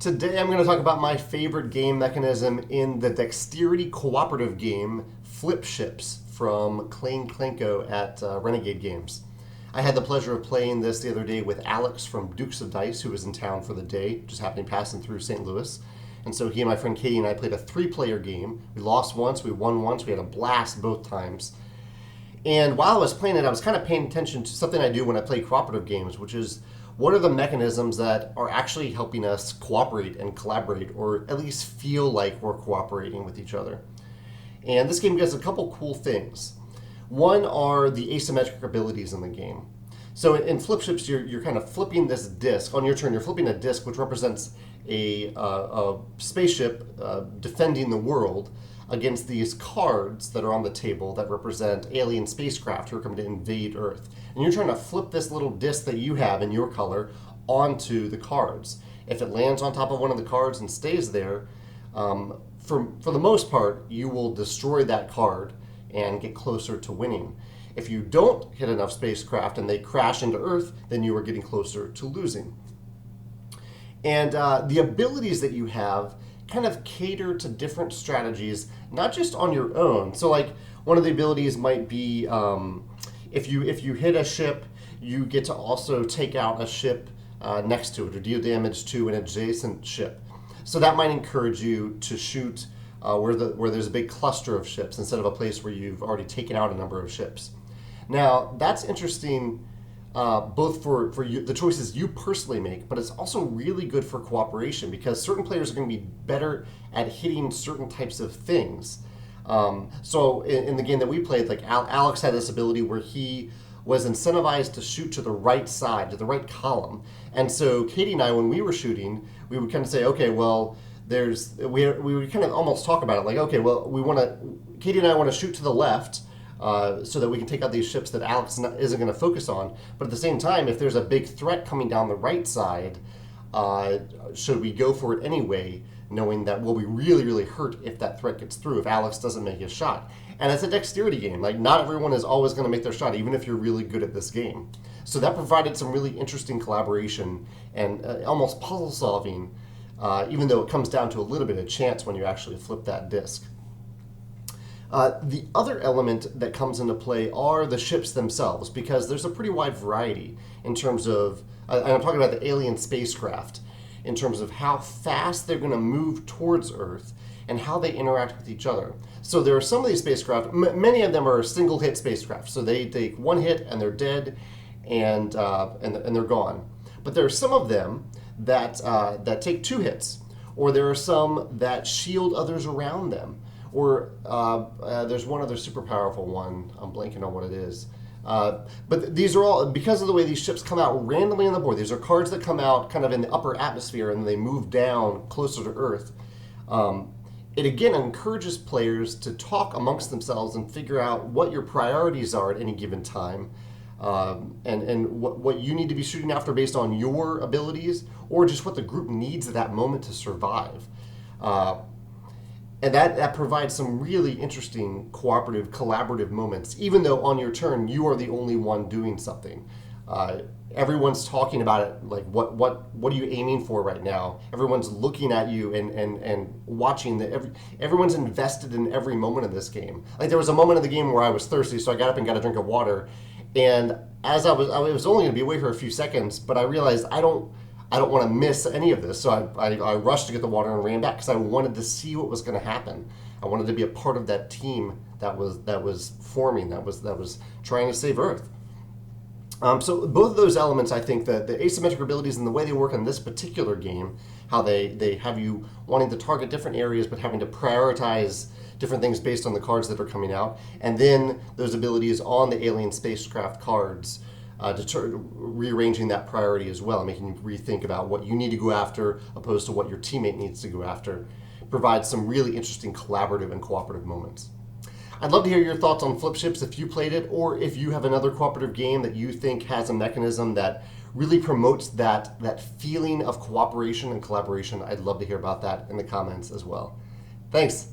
Today I'm going to talk about my favorite game mechanism in the dexterity cooperative game Flip Ships from Klein Klenko at Renegade Games. I had the pleasure of playing this the other day with Alex from Dukes of Dice, who was in town for the day, just happening passing through St. Louis. And so he and my friend Katie and I played a 3-player game. We lost once, we won once, we had a blast both times. And while I was playing it, I was kind of paying attention to something I do when I play cooperative games, which is what are the mechanisms that are actually helping us cooperate and collaborate, or at least feel like we're cooperating with each other. And this game does a couple cool things. One are the asymmetric abilities in the game. So in Flip Ships, you're kind of flipping this disc. On your turn, you're flipping a disc which represents a spaceship defending the world against these cards that are on the table that represent alien spacecraft who are coming to invade Earth. And you're trying to flip this little disc that you have in your color onto the cards. If it lands on top of one of the cards and stays there, for the most part, you will destroy that card and get closer to winning. If you don't hit enough spacecraft and they crash into Earth, then you are getting closer to losing. And the abilities that you have kind of cater to different strategies, not just on your own. So like one of the abilities might be if you hit a ship, you get to also take out a ship next to it or deal damage to an adjacent ship. So that might encourage you to shoot where there's a big cluster of ships instead of a place where you've already taken out a number of ships. Now that's interesting both for you, the choices you personally make, but it's also really good for cooperation because certain players are going to be better at hitting certain types of things. So in the game that we played, like Alex had this ability where he was incentivized to shoot to the right side, to the right column. And so Katie and I, when we were shooting, we would kind of say, okay, well, we would kind of almost talk about it like, okay, well, Katie and I want to shoot to the left, so that we can take out these ships that Alex isn't going to focus on. But at the same time, if there's a big threat coming down the right side, should we go for it anyway, knowing that we'll be really, really hurt if that threat gets through, if Alex doesn't make his shot. And it's a dexterity game. Like, not everyone is always going to make their shot, even if you're really good at this game. So that provided some really interesting collaboration and almost puzzle solving, even though it comes down to a little bit of chance when you actually flip that disc. The other element that comes into play are the ships themselves, because there's a pretty wide variety in terms of, and I'm talking about the alien spacecraft, in terms of how fast they're going to move towards Earth and how they interact with each other. So there are some of these spacecraft, many of them are single hit spacecraft, so they take one hit and they're dead and they're gone. But there are some of them that take 2 hits, or there are some that shield others around them. Or there's one other super powerful one. I'm blanking on what it is. But these are all, because of the way these ships come out randomly on the board, these are cards that come out kind of in the upper atmosphere and they move down closer to Earth. It again encourages players to talk amongst themselves and figure out what your priorities are at any given time. And what you need to be shooting after based on your abilities, or just what the group needs at that moment to survive. And that provides some really interesting cooperative, collaborative moments, even though on your turn you are the only one doing something. Everyone's talking about it, like what are you aiming for right now? Everyone's looking at you and watching. Everyone's invested in every moment of this game. Like there was a moment of the game where I was thirsty, so I got up and got a drink of water. And as I was only going to be away for a few seconds, but I realized I don't want to miss any of this. So I rushed to get the water and ran back because I wanted to see what was going to happen. I wanted to be a part of that team that was forming, that was trying to save Earth. So both of those elements, I think that the asymmetric abilities and the way they work in this particular game, how they have you wanting to target different areas but having to prioritize different things based on the cards that are coming out, and then those abilities on the alien spacecraft cards, rearranging that priority as well, making you rethink about what you need to go after opposed to what your teammate needs to go after, provides some really interesting collaborative and cooperative moments. I'd love to hear your thoughts on Flip Ships if you played it, or if you have another cooperative game that you think has a mechanism that really promotes that feeling of cooperation and collaboration. I'd love to hear about that in the comments as well. Thanks.